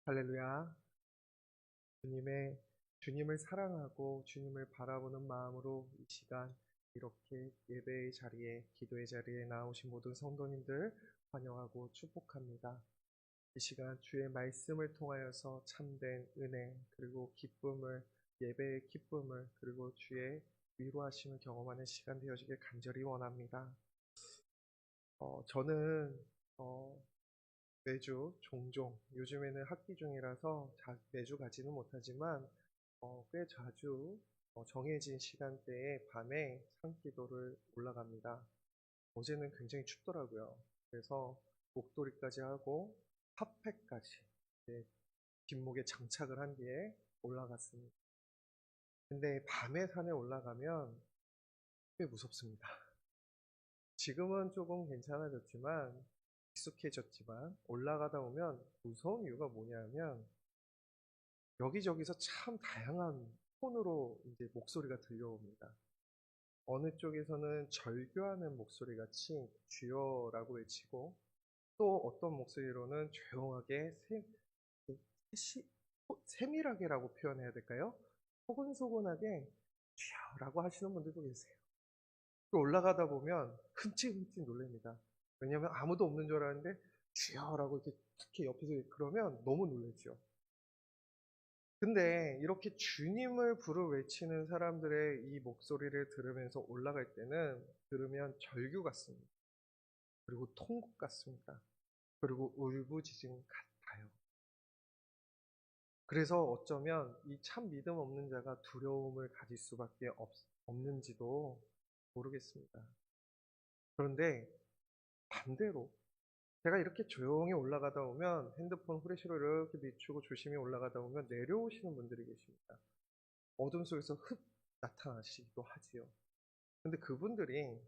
할렐루야. 주님을 사랑하고 주님을 바라보는 마음으로 이 시간 이렇게 예배의 자리에, 기도의 자리에 나오신 모든 성도님들 환영하고 축복합니다. 이 시간 주의 말씀을 통하여서 참된 은혜, 그리고 기쁨을, 예배의 기쁨을, 그리고 주의 위로하심을 경험하는 시간 되어지길 간절히 원합니다. 저는 매주 종종, 요즘에는 학기 중이라서 매주 가지는 못하지만 꽤 자주 정해진 시간대에 밤에 산기도를 올라갑니다. 어제는 굉장히 춥더라고요. 그래서 목도리까지 하고 핫팩까지 뒷목에 장착을 한 뒤에 올라갔습니다. 근데 밤에 산에 올라가면 꽤 무섭습니다. 지금은 조금 괜찮아졌지만, 익숙해졌지만 올라가다 보면 무서운 이유가 뭐냐면 여기저기서 참 다양한 톤으로 이제 목소리가 들려옵니다. 어느 쪽에서는 절규하는 목소리 같이 주여라고 외치고, 또 어떤 목소리로는 조용하게 세밀하게라고 표현해야 될까요? 소곤소곤하게 주여라고 하시는 분들도 계세요. 올라가다 보면 흠칫흠칫 놀랍니다. 왜냐하면 아무도 없는 줄 알았는데 주여라고 이렇게 특히 옆에서 그러면 너무 놀라죠. 근데 이렇게 주님을 부르 외치는 사람들의 이 목소리를 들으면서 올라갈 때는 들으면 절규 같습니다. 그리고 통곡 같습니다. 그리고 울부짖음 같아요. 그래서 어쩌면 이 참 믿음 없는 자가 두려움을 가질 수밖에 없는지도 모르겠습니다. 그런데 반대로 제가 이렇게 조용히 올라가다 보면 핸드폰 후레쉬로 이렇게 비추고 조심히 올라가다 보면 내려오시는 분들이 계십니다. 어둠 속에서 흑 나타나시기도 하지요. 근데 그분들이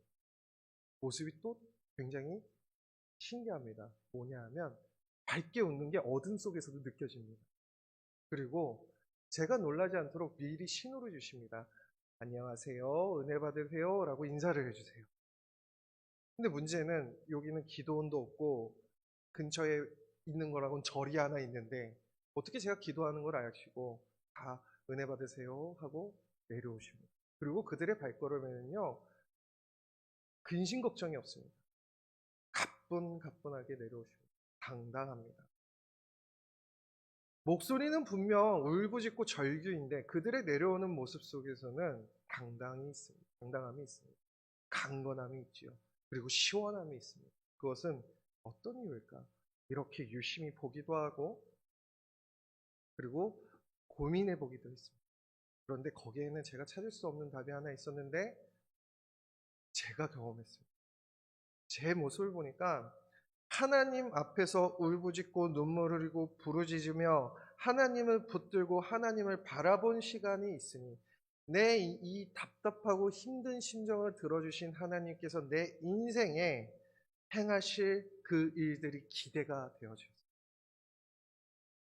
모습이 또 굉장히 신기합니다. 뭐냐 하면 밝게 웃는 게 어둠 속에서도 느껴집니다. 그리고 제가 놀라지 않도록 미리 신호를 주십니다. 안녕하세요, 은혜 받으세요 라고 인사를 해주세요. 근데 문제는 여기는 기도원도 없고 근처에 있는 거라고는 절이 하나 있는데 어떻게 제가 기도하는 걸 아시고 다 은혜 받으세요 하고 내려오십니다. 그리고 그들의 발걸음에는요, 근심 걱정이 없습니다. 가뿐가뿐하게 내려오십니다. 당당합니다. 목소리는 분명 울부짖고 절규인데 그들의 내려오는 모습 속에서는 당당함이 있습니다. 강건함이 있지요. 그리고 시원함이 있습니다. 그것은 어떤 이유일까? 이렇게 유심히 보기도 하고 그리고 고민해 보기도 했습니다. 그런데 거기에는 제가 찾을 수 없는 답이 하나 있었는데 제가 경험했습니다. 제 모습을 보니까 하나님 앞에서 울부짖고 눈물 흘리고 부르짖으며 하나님을 붙들고 하나님을 바라본 시간이 있으니 내 이 답답하고 힘든 심정을 들어주신 하나님께서 내 인생에 행하실 그 일들이 기대가 되어져요.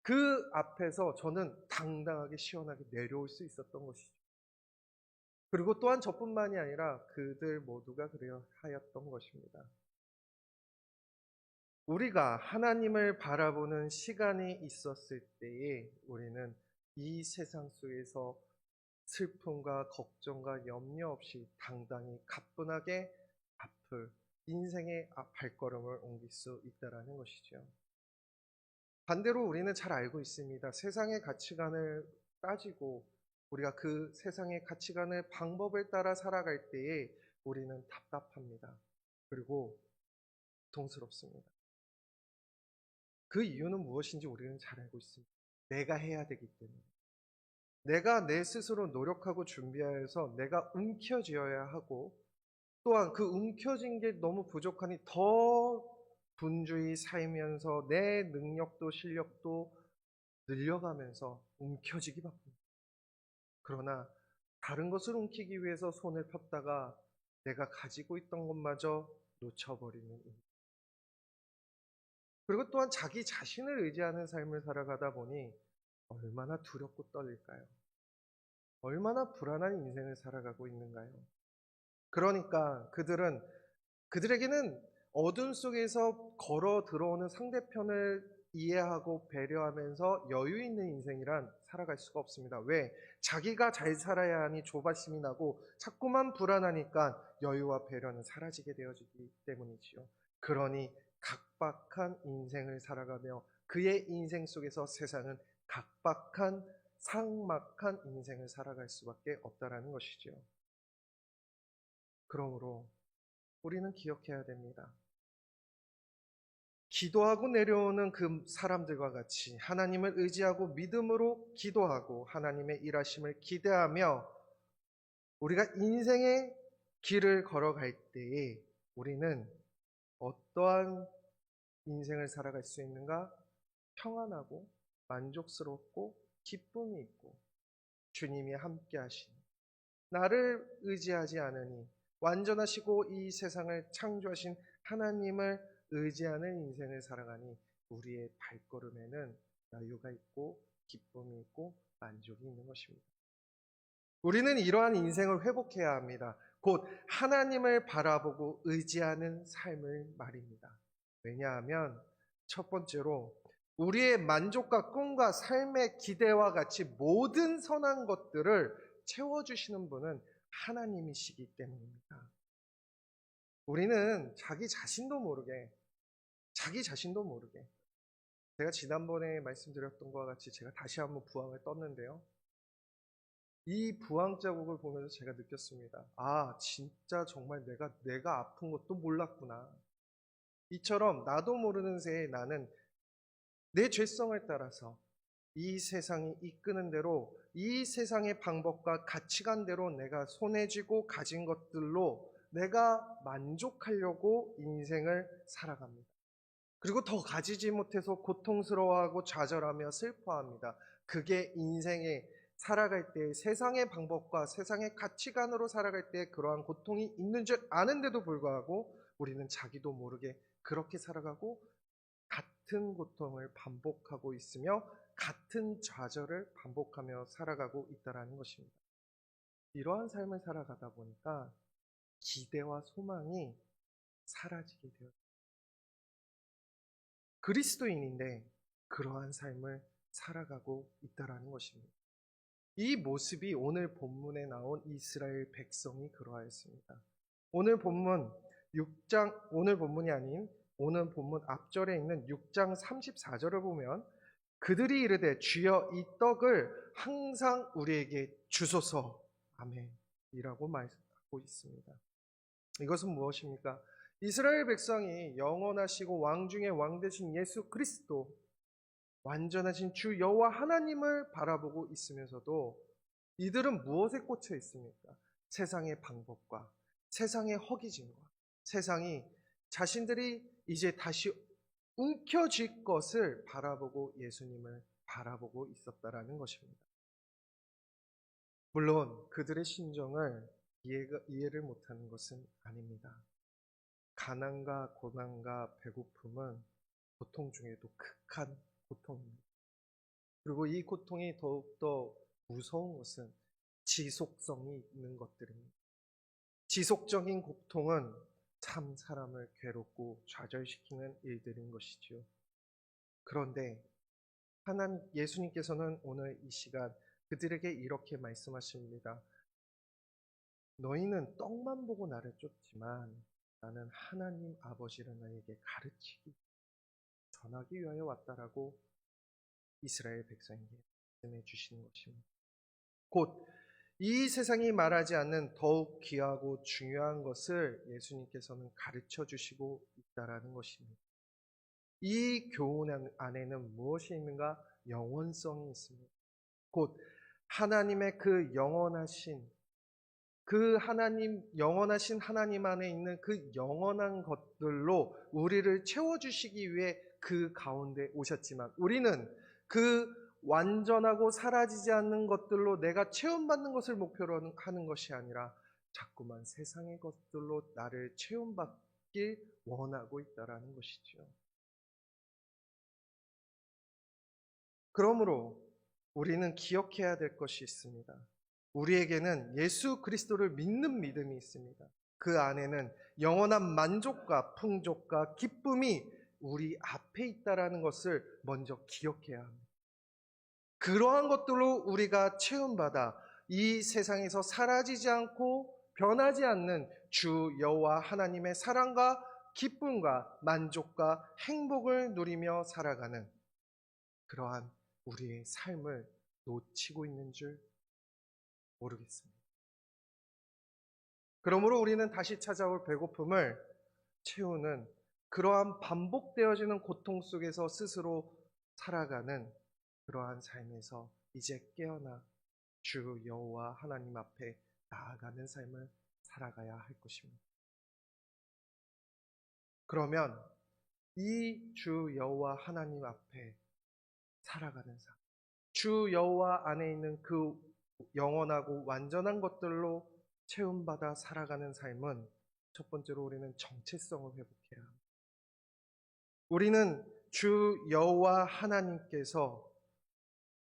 그 앞에서 저는 당당하게 시원하게 내려올 수 있었던 것이죠. 그리고 또한 저뿐만이 아니라 그들 모두가 그려 하였던 것입니다. 우리가 하나님을 바라보는 시간이 있었을 때에 우리는 이 세상 속에서 슬픔과 걱정과 염려 없이 당당히 가뿐하게 앞을 인생의 발걸음을 옮길 수 있다는 것이죠. 반대로 우리는 잘 알고 있습니다. 세상의 가치관을 따지고 우리가 그 세상의 가치관을 방법을 따라 살아갈 때에 우리는 답답합니다. 그리고 고통스럽습니다. 그 이유는 무엇인지 우리는 잘 알고 있습니다. 내가 해야 되기 때문에. 내가 내 스스로 노력하고 준비하여서 내가 움켜쥐어야 하고 또한 그 움켜쥔 게 너무 부족하니 더 분주히 살면서 내 능력도 실력도 늘려가면서 움켜쥐기 바쁩니다. 그러나 다른 것을 움키기 위해서 손을 폈다가 내가 가지고 있던 것마저 놓쳐버리는 일. 그리고 또한 자기 자신을 의지하는 삶을 살아가다 보니 얼마나 두렵고 떨릴까요? 얼마나 불안한 인생을 살아가고 있는가요? 그러니까 그들에게는 어둠 속에서 걸어 들어오는 상대편을 이해하고 배려하면서 여유 있는 인생이란 살아갈 수가 없습니다. 왜? 자기가 잘 살아야 하니 조바심이 나고 자꾸만 불안하니까 여유와 배려는 사라지게 되어지기 때문이지요. 그러니 각박한 인생을 살아가며 그의 인생 속에서 세상은 각박한 삭막한 인생을 살아갈 수밖에 없다라는 것이지요. 그러므로 우리는 기억해야 됩니다. 기도하고 내려오는 그 사람들과 같이 하나님을 의지하고 믿음으로 기도하고 하나님의 일하심을 기대하며 우리가 인생의 길을 걸어갈 때에 우리는 어떠한 인생을 살아갈 수 있는가? 평안하고 만족스럽고 기쁨이 있고 주님이 함께 하시니 나를 의지하지 않으니 완전하시고 이 세상을 창조하신 하나님을 의지하는 인생을 살아가니 우리의 발걸음에는 여유가 있고 기쁨이 있고 만족이 있는 것입니다. 우리는 이러한 인생을 회복해야 합니다. 곧 하나님을 바라보고 의지하는 삶을 말입니다. 왜냐하면 첫 번째로 우리의 만족과 꿈과 삶의 기대와 같이 모든 선한 것들을 채워주시는 분은 하나님이시기 때문입니다. 우리는 자기 자신도 모르게 제가 지난번에 말씀드렸던 것과 같이 제가 다시 한번 부항을 떴는데요. 이 부항 자국을 보면서 제가 느꼈습니다. 아, 진짜 정말 내가 아픈 것도 몰랐구나. 이처럼 나도 모르는 새에 나는 내 죄성을 따라서 이 세상이 이끄는 대로 이 세상의 방법과 가치관대로 내가 손에 쥐고 가진 것들로 내가 만족하려고 인생을 살아갑니다. 그리고 더 가지지 못해서 고통스러워하고 좌절하며 슬퍼합니다. 그게 인생에 살아갈 때 세상의 방법과 세상의 가치관으로 살아갈 때 그러한 고통이 있는 줄 아는데도 불구하고 우리는 자기도 모르게 그렇게 살아가고 같은 고통을 반복하고 있으며 같은 좌절을 반복하며 살아가고 있다는 것입니다. 이러한 삶을 살아가다 보니까 기대와 소망이 사라지게 되었습니다. 그리스도인인데 그러한 삶을 살아가고 있다는 것입니다. 이 모습이 오늘 본문에 나온 이스라엘 백성이 그러하였습니다. 오늘 본문이 아닌 오늘 본문 앞절에 있는 6장 34절을 보면 그들이 이르되 주여 이 떡을 항상 우리에게 주소서 아멘이라고 말하고 있습니다. 이것은 무엇입니까? 이스라엘 백성이 영원하시고 왕 중에 왕 되신 예수 그리스도 완전하신 주 여호와 하나님을 바라보고 있으면서도 이들은 무엇에 꽂혀 있습니까? 세상의 방법과 세상의 허기짐과 세상이 자신들이 이제 다시 움켜쥘 것을 바라보고 예수님을 바라보고 있었다라는 것입니다. 물론 그들의 심정을 이해를 못하는 것은 아닙니다. 가난과 고난과 배고픔은 고통 중에도 극한 고통입니다. 그리고 이 고통이 더욱더 무서운 것은 지속성이 있는 것들입니다. 지속적인 고통은 참 사람을 괴롭고 좌절시키는 일들인 것이지요. 그런데 예수님께서는 오늘 이 시간 그들에게 이렇게 말씀하십니다. 너희는 떡만 보고 나를 쫓지만 나는 하나님 아버지를 너희에게 가르치기 전하기 위하여 왔다라고 이스라엘 백성에게 말씀해 주시는 것입니다. 곧 이 세상이 말하지 않는 더욱 귀하고 중요한 것을 예수님께서는 가르쳐 주시고 있다라는 것입니다. 이 교훈 안에는 무엇이 있는가? 영원성이 있습니다. 곧 하나님의 그 영원하신 하나님 안에 있는 그 영원한 것들로 우리를 채워주시기 위해 그 가운데 오셨지만 우리는 그 완전하고 사라지지 않는 것들로 내가 체험받는 것을 목표로 하는 것이 아니라 자꾸만 세상의 것들로 나를 체험받길 원하고 있다는 것이죠. 그러므로 우리는 기억해야 될 것이 있습니다. 우리에게는 예수 그리스도를 믿는 믿음이 있습니다. 그 안에는 영원한 만족과 풍족과 기쁨이 우리 앞에 있다라는 것을 먼저 기억해야 합니다. 그러한 것들로 우리가 체험받아 이 세상에서 사라지지 않고 변하지 않는 주 여호와 하나님의 사랑과 기쁨과 만족과 행복을 누리며 살아가는 그러한 우리의 삶을 놓치고 있는 줄 모르겠습니다. 그러므로 우리는 다시 찾아올 배고픔을 채우는 그러한 반복되어지는 고통 속에서 스스로 살아가는 그러한 삶에서 이제 깨어나 주 여호와 하나님 앞에 나아가는 삶을 살아가야 할 것입니다. 그러면 이 주 여호와 하나님 앞에 살아가는 삶, 주 여호와 안에 있는 그 영원하고 완전한 것들로 체험받아 살아가는 삶은 첫 번째로 우리는 정체성을 회복해야 합니다. 우리는 주 여호와 하나님께서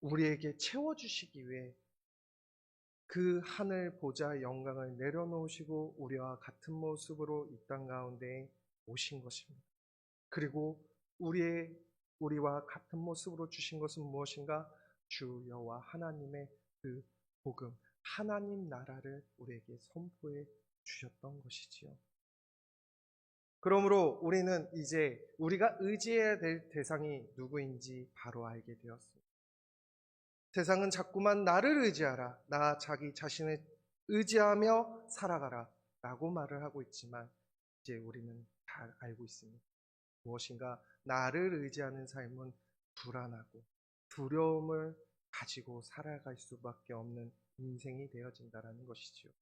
우리에게 채워주시기 위해 그 하늘 보좌 영광을 내려놓으시고 우리와 같은 모습으로 이 땅 가운데 오신 것입니다. 그리고 우리와 같은 모습으로 주신 것은 무엇인가? 주 여호와 하나님의 그 복음, 하나님 나라를 우리에게 선포해 주셨던 것이지요. 그러므로 우리는 이제 우리가 의지해야 될 대상이 누구인지 바로 알게 되었습니다. 세상은 자꾸만 나를 의지하라, 나 자기 자신을 의지하며 살아가라 라고 말을 하고 있지만 이제 우리는 잘 알고 있습니다. 무엇인가 나를 의지하는 삶은 불안하고 두려움을 가지고 살아갈 수밖에 없는 인생이 되어진다는 것이지요.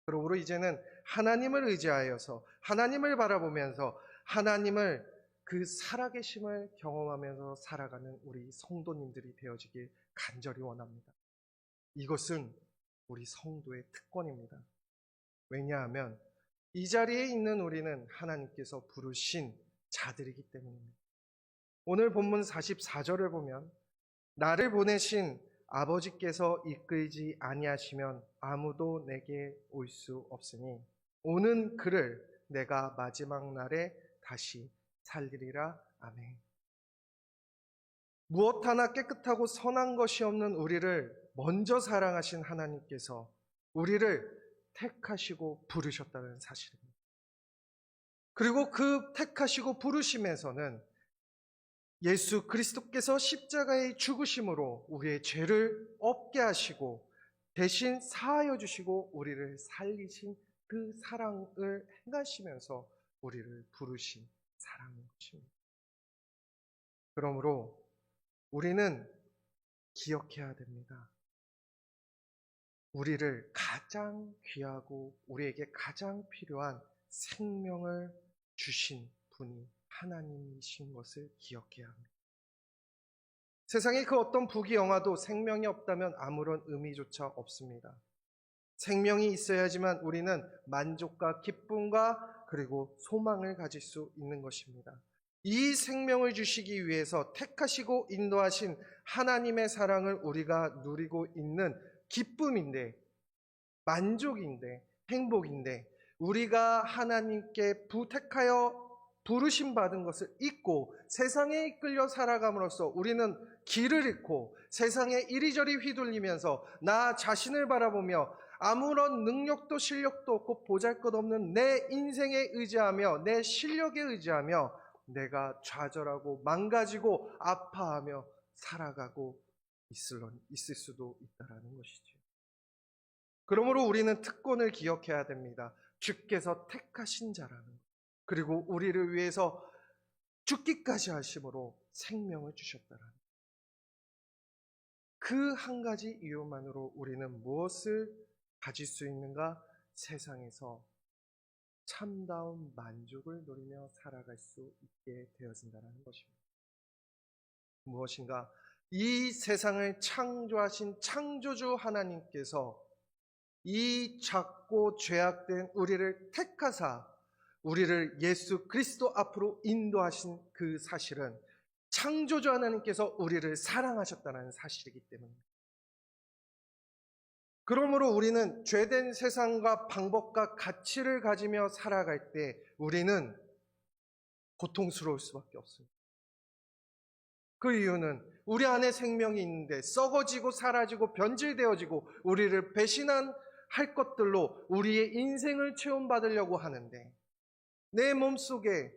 그러므로 이제는 하나님을 의지하여서 하나님을 바라보면서 하나님을 그 살아계심을 경험하면서 살아가는 우리 성도님들이 되어지길 간절히 원합니다. 이것은 우리 성도의 특권입니다. 왜냐하면 이 자리에 있는 우리는 하나님께서 부르신 자들이기 때문입니다. 오늘 본문 44절을 보면 나를 보내신 아버지께서 이끌지 아니하시면 아무도 내게 올 수 없으니 오는 그를 내가 마지막 날에 다시 살리리라. 아멘. 무엇 하나 깨끗하고 선한 것이 없는 우리를 먼저 사랑하신 하나님께서 우리를 택하시고 부르셨다는 사실입니다. 그리고 그 택하시고 부르심에서는 예수 그리스도께서 십자가의 죽으심으로 우리의 죄를 없게 하시고 대신 사하여 주시고 우리를 살리신 그 사랑을 행하시면서 우리를 부르신 사랑인 것입니다. 그러므로 우리는 기억해야 됩니다. 우리를 가장 귀하고 우리에게 가장 필요한 생명을 주신 분이 하나님이신 것을 기억해야 합니다. 세상의 그 어떤 부귀영화도 생명이 없다면 아무런 의미조차 없습니다. 생명이 있어야지만 우리는 만족과 기쁨과 그리고 소망을 가질 수 있는 것입니다. 이 생명을 주시기 위해서 택하시고 인도하신 하나님의 사랑을 우리가 누리고 있는 기쁨인데, 만족인데, 행복인데 우리가 하나님께 택하여 부르심 받은 것을 잊고 세상에 이끌려 살아감으로써 우리는 길을 잃고 세상에 이리저리 휘둘리면서 나 자신을 바라보며 아무런 능력도 실력도 없고 보잘것없는 내 인생에 의지하며 내 실력에 의지하며 내가 좌절하고 망가지고 아파하며 살아가고 있을 수도 있다는 것이죠. 그러므로 우리는 특권을 기억해야 됩니다. 주께서 택하신 자라는 것, 그리고 우리를 위해서 죽기까지 하심으로 생명을 주셨다는 것. 그 한 가지 이유만으로 우리는 무엇을 가질 수 있는가? 세상에서 참다운 만족을 누리며 살아갈 수 있게 되어진다는 것입니다. 무엇인가? 이 세상을 창조하신 창조주 하나님께서 이 작고 죄악된 우리를 택하사 우리를 예수 그리스도 앞으로 인도하신 그 사실은 창조주 하나님께서 우리를 사랑하셨다는 사실이기 때문입니다. 그러므로 우리는 죄된 세상과 방법과 가치를 가지며 살아갈 때 우리는 고통스러울 수밖에 없습니다. 그 이유는 우리 안에 생명이 있는데 썩어지고 사라지고 변질되어지고 우리를 배신할 것들로 우리의 인생을 체험받으려고 하는데, 내 몸속에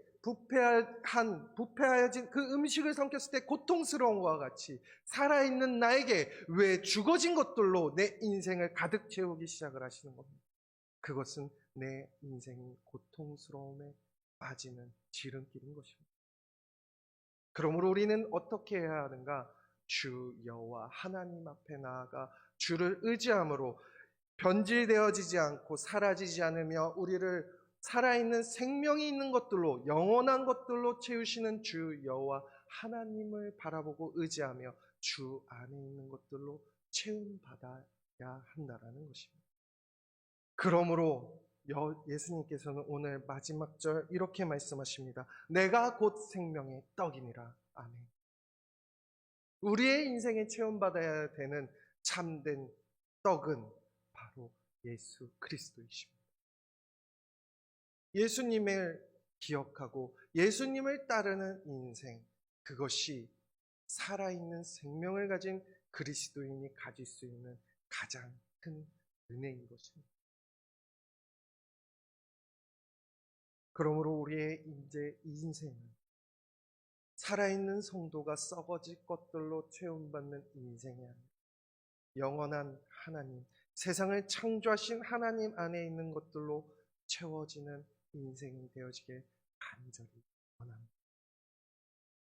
부패하여진 그 음식을 삼켰을 때 고통스러운 것과 같이 살아있는 나에게 왜 죽어진 것들로 내 인생을 가득 채우기 시작을 하시는 겁니다. 그것은 내 인생이 고통스러움에 빠지는 지름길인 것입니다. 그러므로 우리는 어떻게 해야 하는가? 주 여호와 하나님 앞에 나아가 주를 의지함으로 변질되어지지 않고 사라지지 않으며 우리를 살아있는 생명이 있는 것들로, 영원한 것들로 채우시는 주 여호와 하나님을 바라보고 의지하며 주 안에 있는 것들로 채움받아야 한다라는 것입니다. 그러므로 예수님께서는 오늘 마지막 절 이렇게 말씀하십니다. 내가 곧 생명의 떡이니라. 아멘. 우리의 인생에 체험받아야 되는 참된 떡은 바로 예수 그리스도이십니다. 예수님을 기억하고 예수님을 따르는 인생, 그것이 살아있는 생명을 가진 그리스도인이 가질 수 있는 가장 큰 은혜인 것입니다. 그러므로 우리의 이제 인생은 살아있는 성도가 썩어질 것들로 체험받는 인생이 아니라 영원한 하나님, 세상을 창조하신 하나님 안에 있는 것들로 채워지는 인생이 되어지길 간절히 원합니다.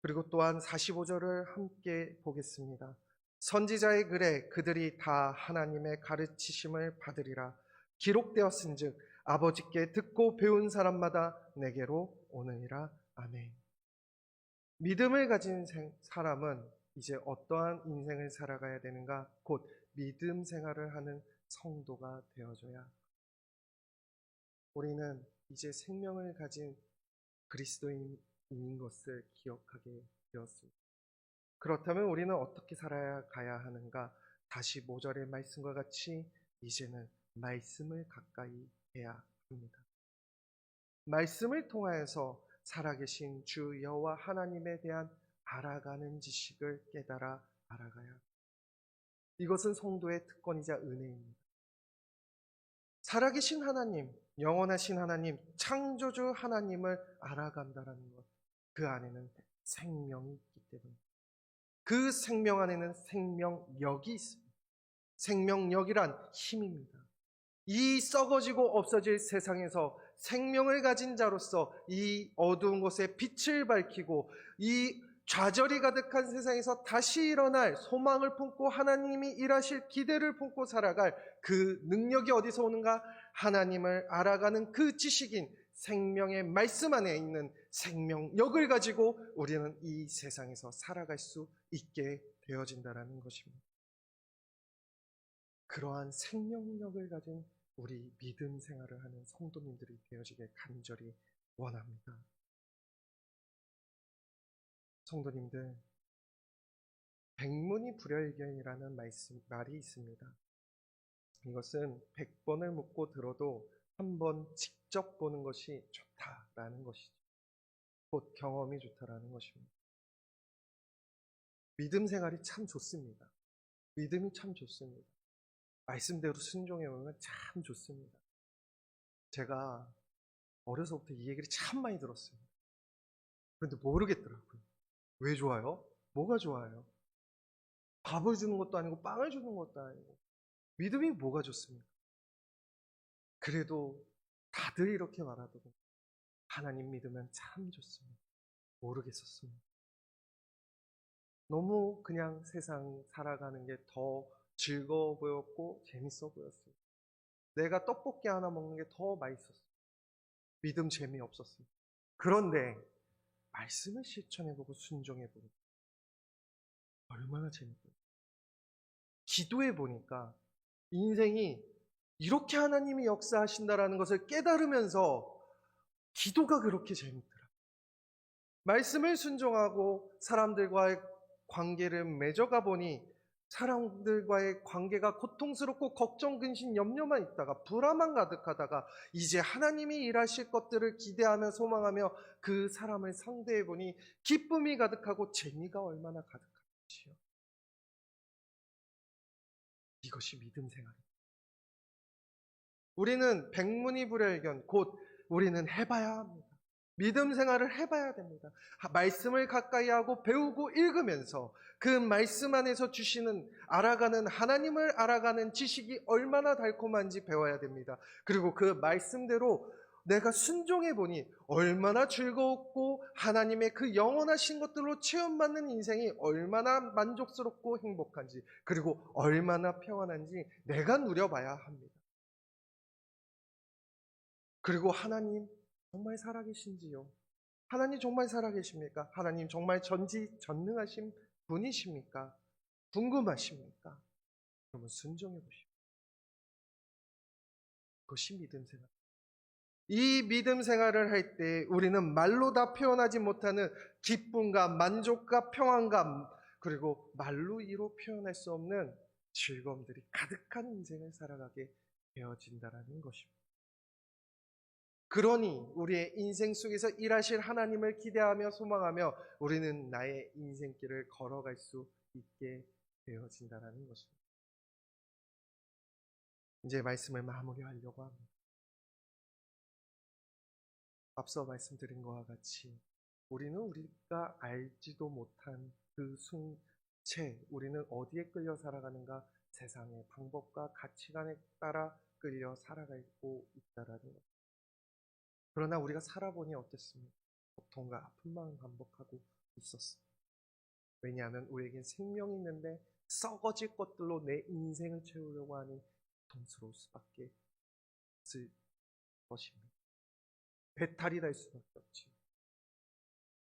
그리고 또한 45절을 함께 보겠습니다. 선지자의 글에 그들이 다 하나님의 가르치심을 받으리라. 기록되었은즉 아버지께 듣고 배운 사람마다 내게로 오느니라. 아멘. 믿음을 가진 사람은 이제 어떠한 인생을 살아가야 되는가? 곧 믿음 생활을 하는 성도가 되어줘야. 우리는 이제 생명을 가진 그리스도인인 것을 기억하게 되었습니다. 그렇다면 우리는 어떻게 살아가야 하는가? 다시 5절의 말씀과 같이 이제는 말씀을 가까이 해야 합니다. 말씀을 통하여서 살아계신 주 여호와 하나님에 대한 알아가는 지식을 깨달아 알아가야 합니다. 이것은 성도의 특권이자 은혜입니다. 살아계신 하나님, 영원하신 하나님, 창조주 하나님을 알아간다는 것, 그 안에는 생명이 있기 때문입니다. 그 생명 안에는 생명력이 있습니다. 생명력이란 힘입니다. 이 썩어지고 없어질 세상에서 생명을 가진 자로서 이 어두운 곳에 빛을 밝히고 이 좌절이 가득한 세상에서 다시 일어날 소망을 품고 하나님이 일하실 기대를 품고 살아갈 그 능력이 어디서 오는가? 하나님을 알아가는 그 지식인 생명의 말씀 안에 있는 생명력을 가지고 우리는 이 세상에서 살아갈 수 있게 되어진다는 것입니다. 그러한 생명력을 가진 우리 믿음 생활을 하는 성도님들이 되어지길 간절히 원합니다. 성도님들, 백문이 불여일견이라는 말이 있습니다. 이것은 100번을 묻고 들어도 한 번 직접 보는 것이 좋다라는 것이죠. 곧 경험이 좋다라는 것입니다. 믿음 생활이 참 좋습니다. 믿음이 참 좋습니다. 말씀대로 순종해 오면 참 좋습니다. 제가 어려서부터 이 얘기를 참 많이 들었습니다. 그런데 모르겠더라고요. 왜 좋아요? 뭐가 좋아요? 밥을 주는 것도 아니고 빵을 주는 것도 아니고 믿음이 뭐가 좋습니까? 그래도 다들 이렇게 말하더라고요. 하나님 믿으면 참 좋습니다. 모르겠었습니다. 너무 그냥 세상 살아가는 게 더 즐거워 보였고 재밌어 보였어요. 내가 떡볶이 하나 먹는 게 더 맛있었어요. 믿음 재미없었습니다. 그런데 말씀을 실천해보고 순종해보니까 얼마나 재밌어요. 기도해보니까 인생이 이렇게 하나님이 역사하신다라는 것을 깨달으면서 기도가 그렇게 재밌더라. 말씀을 순종하고 사람들과의 관계를 맺어가 보니 사람들과의 관계가 고통스럽고 걱정, 근심, 염려만 있다가 불안만 가득하다가 이제 하나님이 일하실 것들을 기대하며 소망하며 그 사람을 상대해 보니 기쁨이 가득하고 재미가 얼마나 가득한지요. 이것이 믿음 생활입니다. 우리는 백문이불여일견, 곧 우리는 해봐야 합니다. 믿음 생활을 해봐야 됩니다. 말씀을 가까이 하고 배우고 읽으면서 그 말씀 안에서 주시는 알아가는 하나님을 알아가는 지식이 얼마나 달콤한지 배워야 됩니다. 그리고 그 말씀대로 내가 순종해 보니 얼마나 즐거웠고 하나님의 그 영원하신 것들로 체험받는 인생이 얼마나 만족스럽고 행복한지, 그리고 얼마나 평안한지 내가 누려봐야 합니다. 그리고 하나님 정말 살아계신지요? 하나님 정말 살아계십니까? 하나님 정말 전지전능하신 분이십니까? 궁금하십니까? 그러면 순종해 보십시오. 그것이 믿음 생활. 이 믿음 생활을 할 때 우리는 말로 다 표현하지 못하는 기쁨과 만족과 평안감, 그리고 말로 이로 표현할 수 없는 즐거움들이 가득한 인생을 살아가게 되어진다는 것입니다. 그러니 우리의 인생 속에서 일하실 하나님을 기대하며 소망하며 우리는 나의 인생길을 걸어갈 수 있게 되어진다는 것입니다. 이제 말씀을 마무리하려고 합니다. 앞서 말씀드린 것과 같이 우리는 우리가 알지도 못한 그 숙체, 우리는 어디에 끌려 살아가는가? 세상의 방법과 가치관에 따라 끌려 살아가고 있다라는 것. 그러나 우리가 살아보니 어땠습니까? 고통과 아픔만 반복하고 있었습니다. 왜냐하면 우리에겐 생명이 있는데 썩어질 것들로 내 인생을 채우려고 하니 고통스러울 수밖에 없을 것입니다. 배탈이 날 수밖에 없지.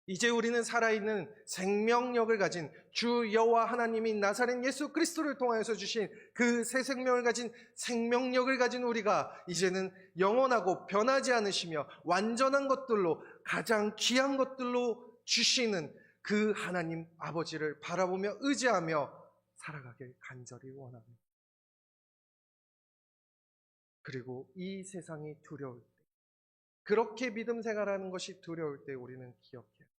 이제 우리는 살아있는 생명력을 가진 주 여호와 하나님이 나사렛 예수 그리스도를 통하여서 주신 그 새 생명을 가진 생명력을 가진 우리가 이제는 영원하고 변하지 않으시며 완전한 것들로 가장 귀한 것들로 주시는 그 하나님 아버지를 바라보며 의지하며 살아가길 간절히 원합니다. 그리고 이 세상이 두려울 때, 그렇게 믿음 생활하는 것이 두려울 때 우리는 기억해야 합니다.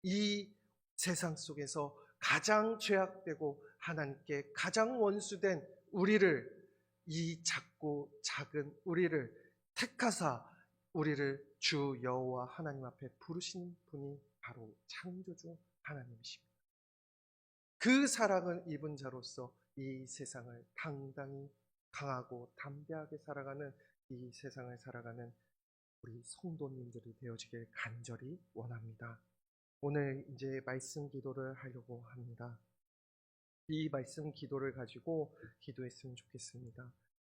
이 세상 속에서 가장 죄악되고 하나님께 가장 원수된 우리를, 이 작고 작은 우리를 택하사 우리를 주 여호와 하나님 앞에 부르신 분이 바로 창조주 하나님이십니다. 그 사랑을 입은 자로서 이 세상을 당당히 강하고 담대하게 살아가는, 이 세상을 살아가는 우리 성도님들이 되어지길 간절히 원합니다. 오늘 이제 말씀 기도를 하려고 합니다. 이 말씀 기도를 가지고 기도했으면 좋겠습니다.